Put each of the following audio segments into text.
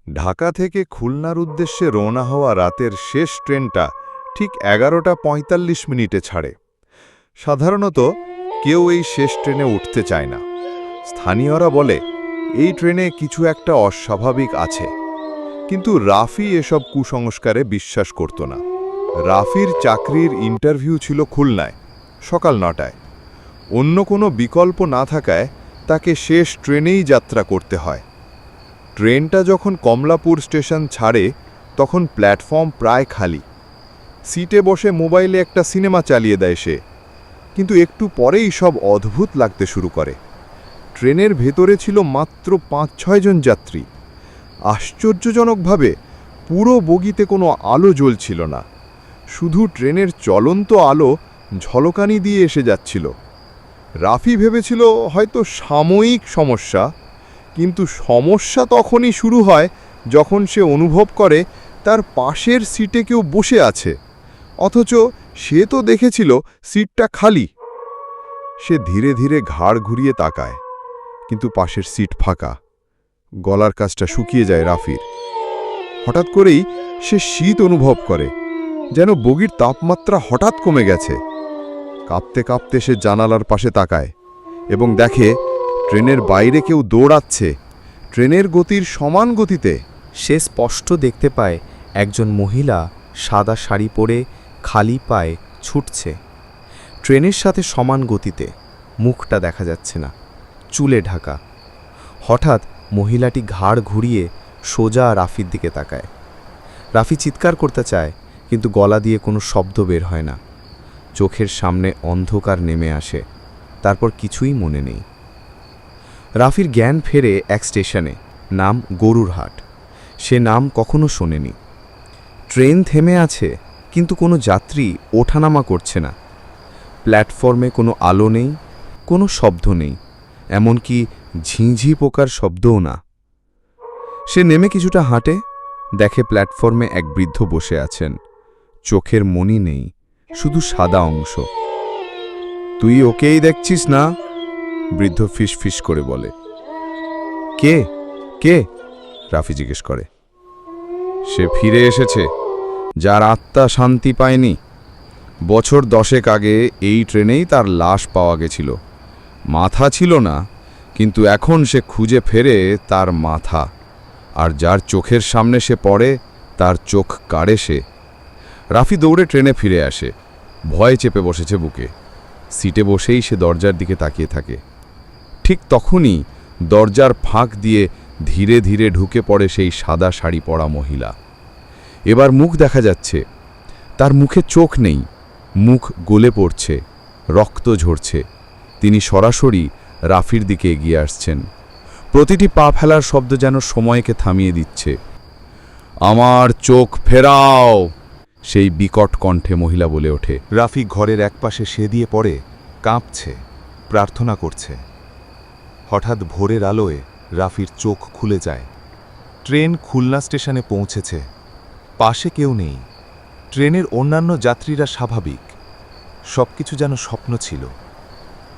ঢাকা থেকে খুলনার উদ্দেশ্যে রওনা হওয়া রাতের শেষ ট্রেনটা ঠিক 11:45 ছাড়ে। সাধারণত কেউ এই শেষ ট্রেনে উঠতে চায় না। স্থানীয়রা বলে এই ট্রেনে কিছু একটা অস্বাভাবিক আছে, কিন্তু রাফি এসব কুসংস্কারে বিশ্বাস করত না। রাফির চাকরির ইন্টারভিউ ছিল খুলনায় সকাল 9টায়। অন্য কোনো বিকল্প না থাকায় তাকে শেষ ট্রেনেই যাত্রা করতে হয়। ট্রেনটা যখন কমলাপুর স্টেশন ছাড়ে তখন প্ল্যাটফর্ম প্রায় খালি। সিটে বসে মোবাইলে একটা সিনেমা চালিয়ে দেয় সে, কিন্তু একটু পরেই সব অদ্ভুত লাগতে শুরু করে। ট্রেনের ভেতরে ছিল মাত্র 5-6 জন যাত্রী। আশ্চর্যজনকভাবে পুরো বগিতে কোনো আলো জ্বলছিল না, শুধু ট্রেনের চলন্ত আলো ঝলকানি দিয়ে এসে যাচ্ছিল। রাফি ভেবেছিল হয়তো সাময়িক সমস্যা, কিন্তু সমস্যা তখনই শুরু হয় যখন সে অনুভব করে তার পাশের সিটে কেউ বসে আছে, অথচ সে তো দেখেছিল সিটটা খালি। সে ধীরে ধীরে ঘাড় ঘুরিয়ে তাকায়, কিন্তু পাশের সিট ফাঁকা। গলার কাছটা শুকিয়ে যায় রাফির। হঠাৎ করেই সে শীত অনুভব করে, যেন বগির তাপমাত্রা হঠাৎ কমে গেছে। কাঁপতে কাঁপতে সে জানালার পাশে তাকায় এবং দেখে ট্রেনের বাইরে কেউ দৌড়াচ্ছে, ট্রেনের গতির সমান গতিতে। সে স্পষ্ট দেখতে পায় একজন মহিলা সাদা শাড়ি পরে খালি পায়ে ছুটছে। ট্রেনের সাথে সমান গতিতে, মুখটা দেখা যাচ্ছে না, চুলে ঢাকা। হঠাৎ মহিলাটি ঘাড় ঘুরিয়ে সোজা রাফির দিকে তাকায়। রাফি চিৎকার করতে চায়, কিন্তু গলা দিয়ে কোনো শব্দ বের হয় না। চোখের সামনে অন্ধকার নেমে আসে, তারপর কিছুই মনে নেই। রাফির জ্ঞান ফেরে এক স্টেশনে, নাম গরুরহাট। সে নাম কখনো শোনেনি। ট্রেন থেমে আছে, কিন্তু কোনো যাত্রী ওঠানামা করছে না। প্ল্যাটফর্মে কোনো আলো নেই, কোনো শব্দ নেই, এমনকি ঝিঁঝি পোকার শব্দও না। সে নেমে কিছুটা হাঁটে, দেখে প্ল্যাটফর্মে এক বৃদ্ধ বসে আছেন। চোখের মনি নেই, শুধু সাদা অংশ। তুই ওকেই দেখছিস না? বৃদ্ধ ফিস ফিস করে বলে। কে কে? রাফি জিজ্ঞেস করে। সে ফিরে এসেছে, যার আত্মা শান্তি পায়নি। বছর 10 আগে এই ট্রেনেই তার লাশ পাওয়া গেছিল। মাথা ছিল না, কিন্তু এখন সে খুঁজে ফেরে তার মাথা। আর যার চোখের সামনে সে পড়ে, তার চোখ কাড়ে সে। রাফি দৌড়ে ট্রেনে ফিরে আসে, ভয় চেপে বসেছে বুকে। সিটে বসেই সে দরজার দিকে তাকিয়ে থাকে। ঠিক তখনই দরজার ফাঁক দিয়ে ধীরে ধীরে ঢুকে পড়ে সেই সাদা শাড়ি পরা মহিলা। এবার মুখ দেখা যাচ্ছে। তার মুখে চোখ নেই, মুখ গলে পড়ছে, রক্ত ঝরছে। তিনি সরাসরি রাফির দিকে এগিয়ে আসছেন। প্রতিটি পা ফেলার শব্দ যেন সময়কে থামিয়ে দিচ্ছে। আমার চোখ ফেরাও, সেই বিকট কণ্ঠে মহিলা বলে ওঠে। রাফি ঘরের একপাশে সে দিয়ে পড়ে, কাঁপছে, প্রার্থনা করছে। হঠাৎ ভোরের আলোয় রাফির চোখ খুলে যায়। ট্রেন খুলনা স্টেশনে পৌঁছেছে। পাশে কেউ নেই। ট্রেনের অন্যান্য যাত্রীরা স্বাভাবিক। সবকিছু যেন স্বপ্ন ছিল।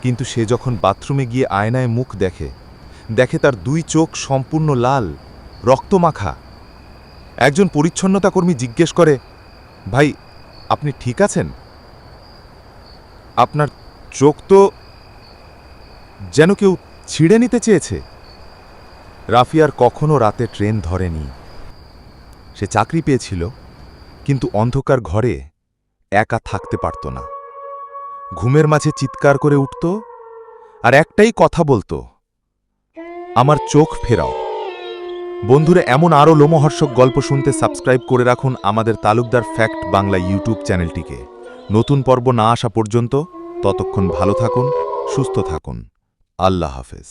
কিন্তু সে যখন বাথরুমে গিয়ে আয়নায় মুখ দেখে তার 2 চোখ সম্পূর্ণ লাল, রক্তমাখা। একজন পরিচ্ছন্নতাকর্মী জিজ্ঞেস করে, ভাই, আপনি ঠিক আছেন? আপনার চোখ তো যেন কেউ ছিঁড়ে নিতে চেয়েছে। রাফি আর কখনো রাতে ট্রেন ধরেনি। সে চাকরি পেয়েছিল, কিন্তু অন্ধকার ঘরে একা থাকতে পারত না। ঘুমের মাঝে চিৎকার করে উঠত আর একটাই কথা বলতো, আমার চোখ ফেরাও। বন্ধুরা, এমন আরও লোমহর্ষক গল্প শুনতে সাবস্ক্রাইব করে রাখুন আমাদের তালুকদার ফ্যাক্ট বাংলা ইউটিউব চ্যানেলটিকে। নতুন পর্ব না আসা পর্যন্ত ততক্ষণ ভালো থাকুন, সুস্থ থাকুন। আল্লাহ হাফেজ।